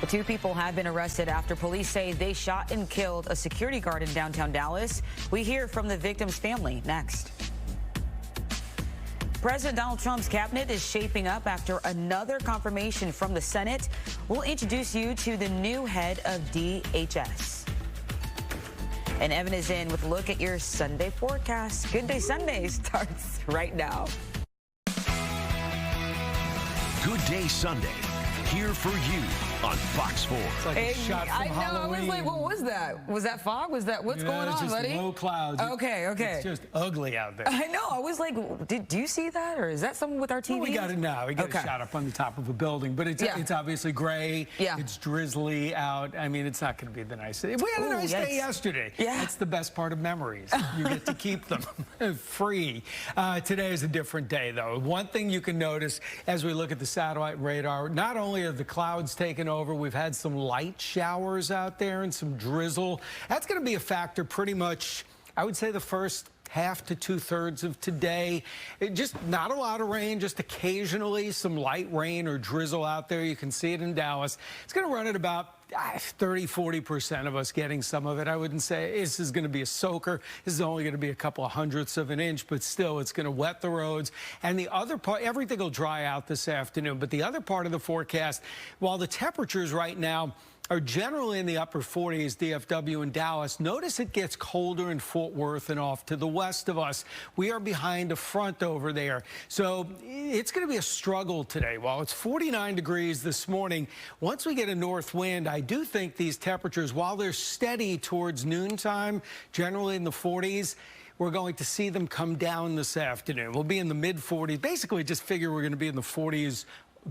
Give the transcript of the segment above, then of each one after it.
The two people have been arrested after police say they shot and killed a security guard in downtown Dallas. We hear from the victim's family next. President Donald Trump's cabinet is shaping up after another confirmation from the Senate. We'll introduce you to the new head of DHS. And Evan is in with a look at your Sunday forecast. Good Day Sunday starts right now. Good Day Sunday, here for you on Fox 4. It's like a shot from Halloween. I was like, what was that? Was that fog? Was that what's going on, just buddy? Low clouds. Okay. It's just ugly out there. I know. I was like, do you see that, or is that something with our TV? Well, we got it now. We got a shot up on the top of a building, but it's obviously gray. Yeah. It's drizzly out. I mean, it's not going to be the nicest. We had a nice day yesterday. Yeah. That's the best part of memories. You get to keep them free. Today is a different day, though. One thing you can notice as we look at the satellite radar, not only are the clouds taking over, we've had some light showers out there and some drizzle. That's going to be a factor pretty much, I would say, the first half to 2/3 of today. Just not a lot of rain, just occasionally some light rain or drizzle out there. You can see it in Dallas. It's going to run at about 30–40% of us getting some of it. I wouldn't say this is going to be a soaker. This is only going to be a couple of hundredths of an inch, but still it's going to wet the roads. And the other part, everything will dry out this afternoon. But the other part of the forecast, while the temperatures right now are generally in the upper 40s, DFW and Dallas, notice it gets colder in Fort Worth and off to the west of us. We are behind a front over there. So it's going to be a struggle today. While it's 49 degrees this morning, once we get a north wind, I do think these temperatures, while they're steady towards noontime, generally in the 40s, we're going to see them come down this afternoon. We'll be in the mid-40s. Basically, just figure we're going to be in the 40s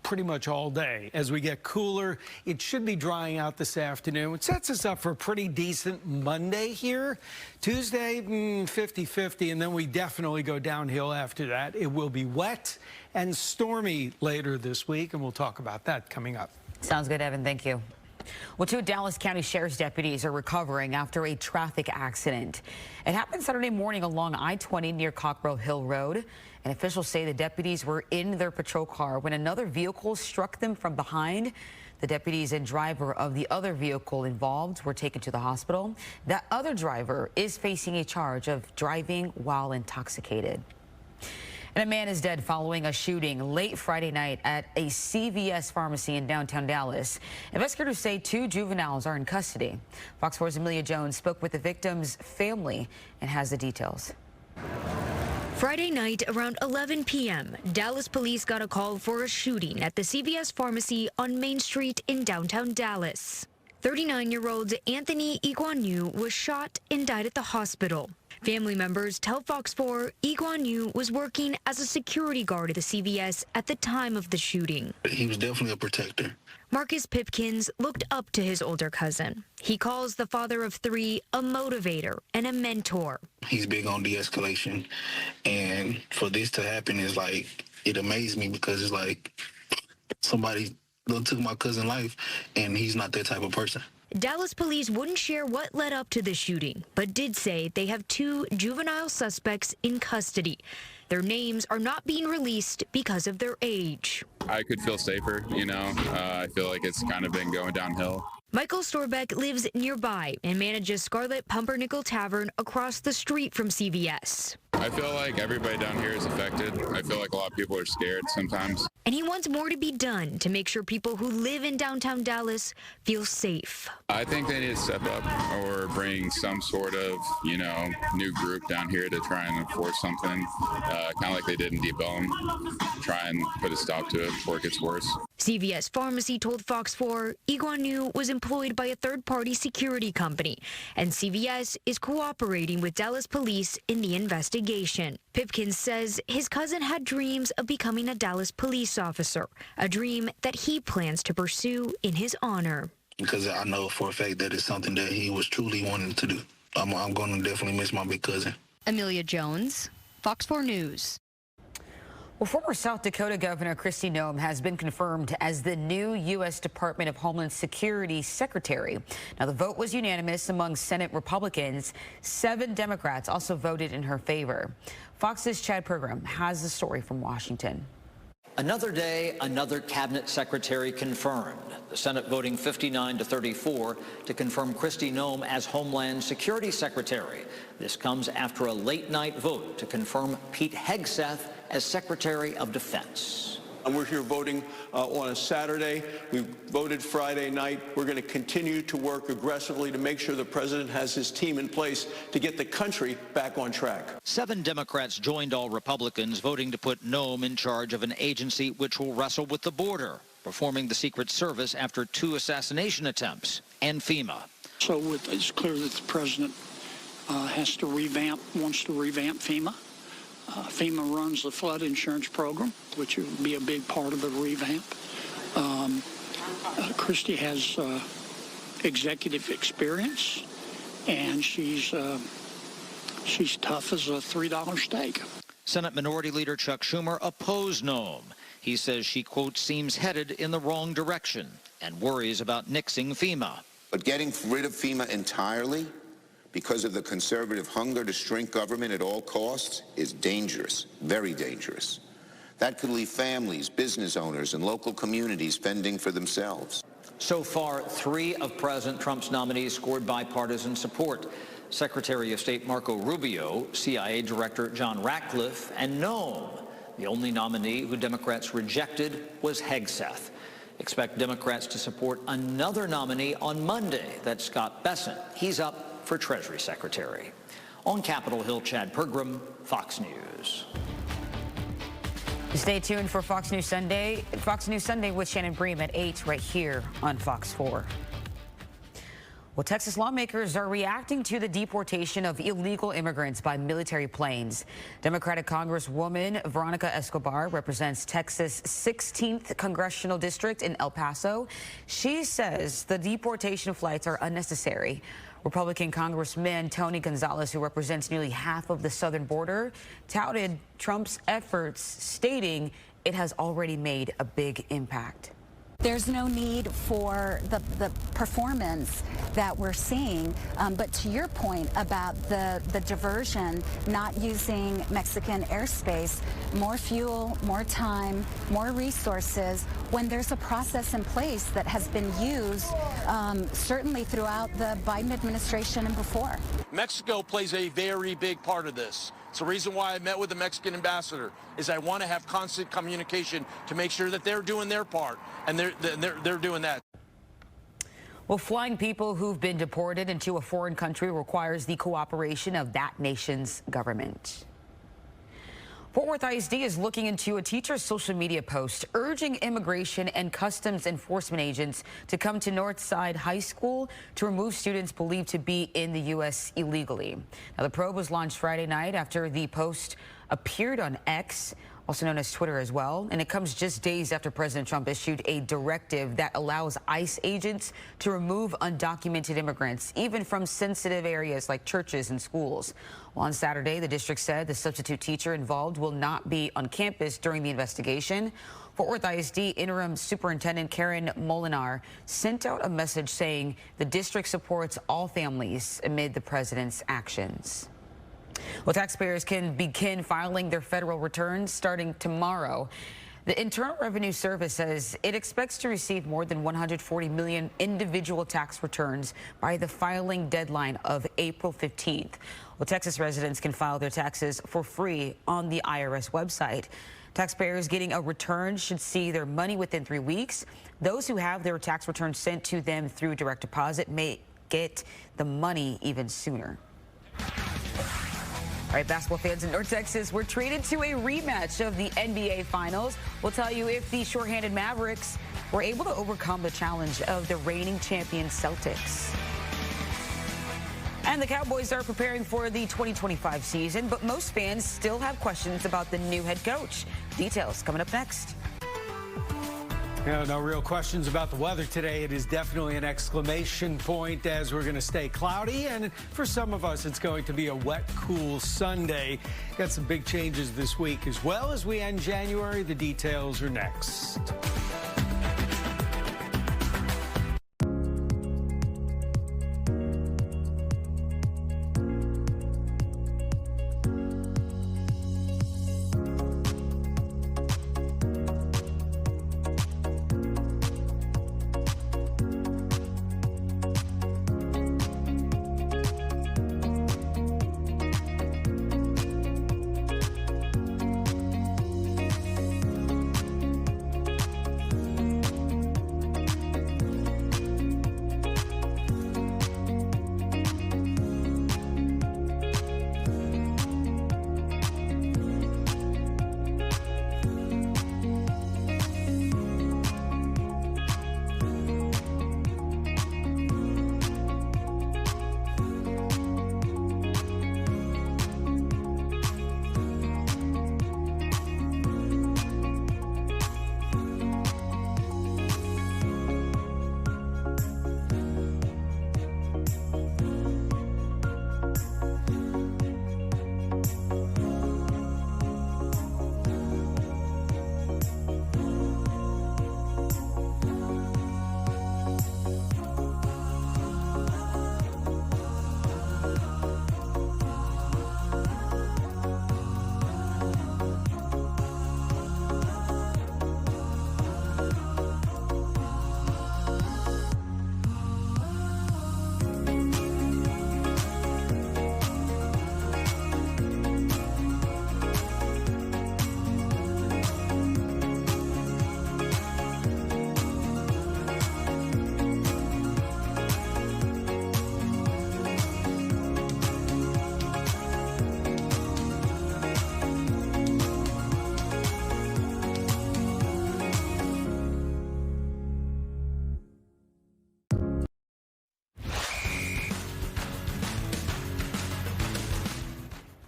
pretty much all day. As we get cooler, it should be drying out this afternoon. It sets us up for a pretty decent Monday here. Tuesday, 50-50, and then we definitely go downhill after that. It will be wet and stormy later this week, and we'll talk about that coming up. Sounds good, Evan. Thank you. Well, two Dallas County Sheriff's deputies are recovering after a traffic accident. It happened Saturday morning along I-20 near Cockrell Hill Road. And officials say the deputies were in their patrol car when another vehicle struck them from behind. The deputies and driver of the other vehicle involved were taken to the hospital. That other driver is facing a charge of driving while intoxicated. And a man is dead following a shooting late Friday night at a CVS pharmacy in downtown Dallas. Investigators say two juveniles are in custody. Fox 4's Amelia Jones spoke with the victim's family and has the details. Friday night around 11 p.m., Dallas police got a call for a shooting at the CVS pharmacy on Main Street in downtown Dallas. 39-year-old Anthony Iguanu was shot and died at the hospital. Family members tell Fox 4 Iguanu was working as a security guard at the CVS at the time of the shooting. He was definitely a protector. Marcus Pipkins looked up to his older cousin. He calls the father of three a motivator and a mentor. He's big on de-escalation, and for this to happen is like, it amazed me because it's like somebody took my cousin's life, and he's not that type of person. Dallas police wouldn't share what led up to the shooting, but did say they have two juvenile suspects in custody. Their names are not being released because of their age. I could feel safer, I feel like it's kind of been going downhill. Michael Storbeck lives nearby and manages Scarlet Pumpernickel Tavern across the street from CVS. I feel like everybody down here is affected. I feel like a lot of people are scared sometimes. And he wants more to be done to make sure people who live in downtown Dallas feel safe. I think they need to step up or bring some sort of, new group down here to try and enforce something, kind of like they did in Deep Ellum, try and put a stop to it before it gets worse. CVS Pharmacy told Fox 4 Iguanu was employed by a third-party security company, and CVS is cooperating with Dallas police in the investigation. Pipkins says his cousin had dreams of becoming a Dallas police officer, a dream that he plans to pursue in his honor. Because I know for a fact that it's something that he was truly wanting to do. I'm going to definitely miss my big cousin. Amelia Jones, Fox 4 News. Well, former South Dakota Governor Kristi Noem has been confirmed as the new U.S. Department of Homeland Security Secretary. Now, the vote was unanimous among Senate Republicans. 7 Democrats also voted in her favor. Fox's Chad Program has the story from Washington. Another day, another cabinet secretary confirmed. The Senate voting 59-34 to confirm Kristi Noem as Homeland Security Secretary. This comes after a late-night vote to confirm Pete Hegseth as Secretary of Defense. And we're here voting on a Saturday. We voted Friday night. We're going to continue to work aggressively to make sure the president has his team in place to get the country back on track. 7 Democrats joined all Republicans voting to put Noem in charge of an agency which will wrestle with the border, performing the Secret Service after 2 assassination attempts, and FEMA. So it's clear that the president wants to revamp FEMA. FEMA runs the flood insurance program, which would be a big part of the revamp. Kristi has executive experience, and she's tough as a $3 steak. Senate Minority Leader Chuck Schumer opposed Noem. He says she, quote, seems headed in the wrong direction and worries about nixing FEMA. But getting rid of FEMA entirely because of the conservative hunger to shrink government at all costs is dangerous, very dangerous. That could leave families, business owners, and local communities fending for themselves. So far, 3 of President Trump's nominees scored bipartisan support. Secretary of State Marco Rubio, CIA Director John Ratcliffe, and Noem. The only nominee who Democrats rejected was Hegseth. Expect Democrats to support another nominee on Monday. That's Scott Bessent. He's up for Treasury Secretary. On Capitol Hill, Chad Pergram, Fox News. Stay tuned for Fox News Sunday with Shannon Bream at 8 right here on Fox 4. Well, Texas lawmakers are reacting to the deportation of illegal immigrants by military planes. Democratic Congresswoman Veronica Escobar represents Texas' 16th congressional district in El Paso. She says the deportation flights are unnecessary. Republican Congressman Tony Gonzalez, who represents nearly half of the southern border, touted Trump's efforts, stating it has already made a big impact. There's no need for the performance that we're seeing. But to your point about the diversion, not using Mexican airspace, more fuel, more time, more resources, when there's a process in place that has been used certainly throughout the Biden administration and before. Mexico plays a very big part of this. It's the reason why I met with the Mexican ambassador, is I want to have constant communication to make sure that they're doing their part, and they're doing that. Well, flying people who've been deported into a foreign country requires the cooperation of that nation's government. Fort Worth ISD is looking into a teacher's social media post urging immigration and customs enforcement agents to come to Northside High School to remove students believed to be in the U.S. illegally. Now, the probe was launched Friday night after the post appeared on X, also known as Twitter as well, and it comes just days after President Trump issued a directive that allows ICE agents to remove undocumented immigrants, even from sensitive areas like churches and schools. Well, on Saturday, the district said the substitute teacher involved will not be on campus during the investigation. Fort Worth ISD Interim Superintendent Karen Molinar sent out a message saying the district supports all families amid the president's actions. Well, taxpayers can begin filing their federal returns starting tomorrow. The Internal Revenue Service says it expects to receive more than 140 million individual tax returns by the filing deadline of April 15th. Well, Texas residents can file their taxes for free on the IRS website. Taxpayers getting a return should see their money within 3 weeks. Those who have their tax returns sent to them through direct deposit may get the money even sooner. All right, basketball fans in North Texas, we're treated to a rematch of the NBA Finals. We'll tell you if the shorthanded Mavericks were able to overcome the challenge of the reigning champion Celtics. And the Cowboys are preparing for the 2025 season, but most fans still have questions about the new head coach. Details coming up next. Yeah, no real questions about the weather today. It is definitely an exclamation point as we're going to stay cloudy. And for some of us, it's going to be a wet, cool Sunday. Got some big changes this week as well as we end January. The details are next.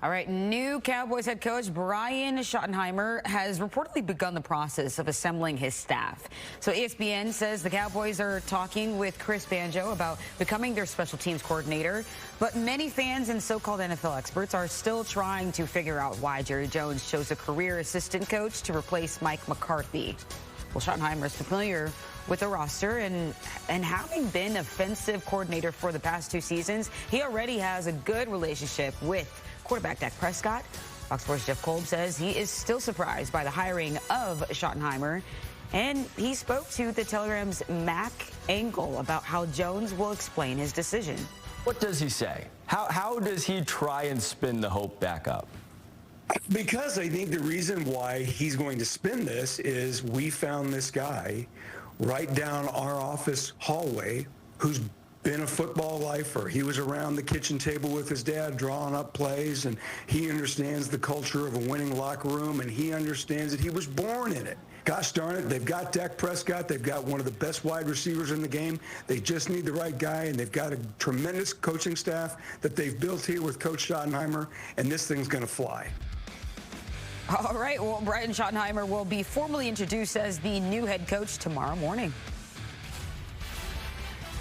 All right, new Cowboys head coach Brian Schottenheimer has reportedly begun the process of assembling his staff. So ESPN says the Cowboys are talking with Chris Banjo about becoming their special teams coordinator. But many fans and so-called NFL experts are still trying to figure out why Jerry Jones chose a career assistant coach to replace Mike McCarthy. Well, Schottenheimer is familiar with the roster and having been offensive coordinator for the past 2 seasons, he already has a good relationship with quarterback Dak Prescott. Fox Sports' Jeff Kolb says he is still surprised by the hiring of Schottenheimer, and he spoke to the Telegram's Mac Engel about how Jones will explain his decision. What does he say? How does he try and spin the hope back up? Because I think the reason why he's going to spin this is we found this guy right down our office hallway who's been a football lifer. He was around the kitchen table with his dad drawing up plays, and he understands the culture of a winning locker room, and he understands that he was born in it. Gosh darn it, they've got Dak Prescott. They've got one of the best wide receivers in the game. They just need the right guy, and they've got a tremendous coaching staff that they've built here with Coach Schottenheimer, and this thing's going to fly. All right, well, Brian Schottenheimer will be formally introduced as the new head coach tomorrow morning.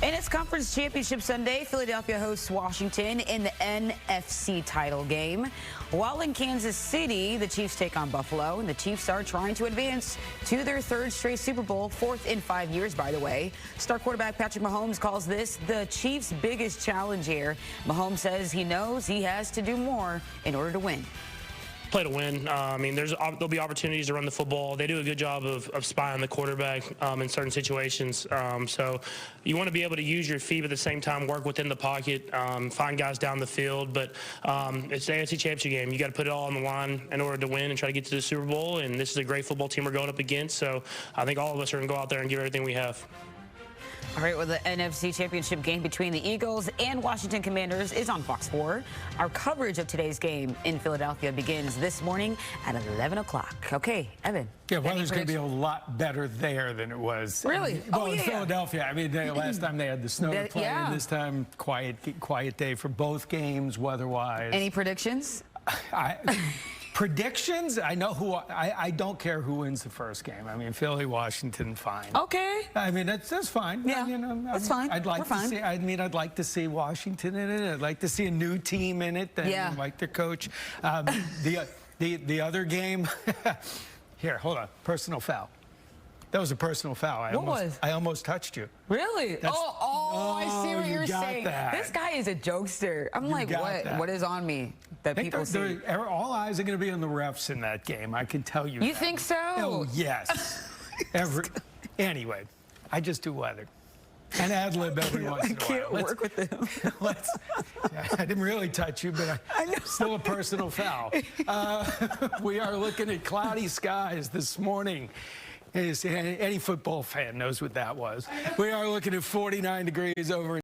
In its conference championship Sunday, Philadelphia hosts Washington in the NFC title game. While in Kansas City, the Chiefs take on Buffalo, and the Chiefs are trying to advance to their 3rd straight Super Bowl, 4th in 5 years, by the way. Star quarterback Patrick Mahomes calls this the Chiefs' biggest challenge here. Mahomes says he knows he has to do more in order to win. Play to win. I mean, there'll be opportunities to run the football. They do a good job of spying the quarterback in certain situations. So you want to be able to use your feet, but at the same time work within the pocket, find guys down the field. But it's the AFC Championship game. You got to put it all on the line in order to win and try to get to the Super Bowl. And this is a great football team we're going up against. So I think all of us are going to go out there and give everything we have. All right, well, the NFC Championship game between the Eagles and Washington Commanders is on Fox 4. Our coverage of today's game in Philadelphia begins this morning at 11 o'clock. Okay, Evan. Yeah, weather's going to be a lot better there than it was. Really? In Philadelphia. I mean, last time they had the snow to play, yeah. and this time quiet day for both games weather-wise. Any predictions? Predictions? I know who. I don't care who wins the first game. I mean, Philly, Washington, fine. Okay. I mean, that's fine. Yeah, you know, that's fine. I'd like We're to fine. see. I mean, I'd like to see Washington in it. I'd like to see a new team in it. Yeah. I like their coach. The other game. Here, hold on. Personal foul. That was a personal foul. I almost touched you. Really? I see what you're saying. That. This guy is a jokester. I'm like, what? That. What is on me that people see? All eyes are going to be on the refs in that game. I can tell you. You that. think so? Oh, yes. Anyway, I just do weather. And ad-lib every once in a while. I can't work with him. I didn't really touch you, but still a personal foul. We are looking at cloudy skies this morning. Any football fan knows what that was. We are looking at 49 degrees over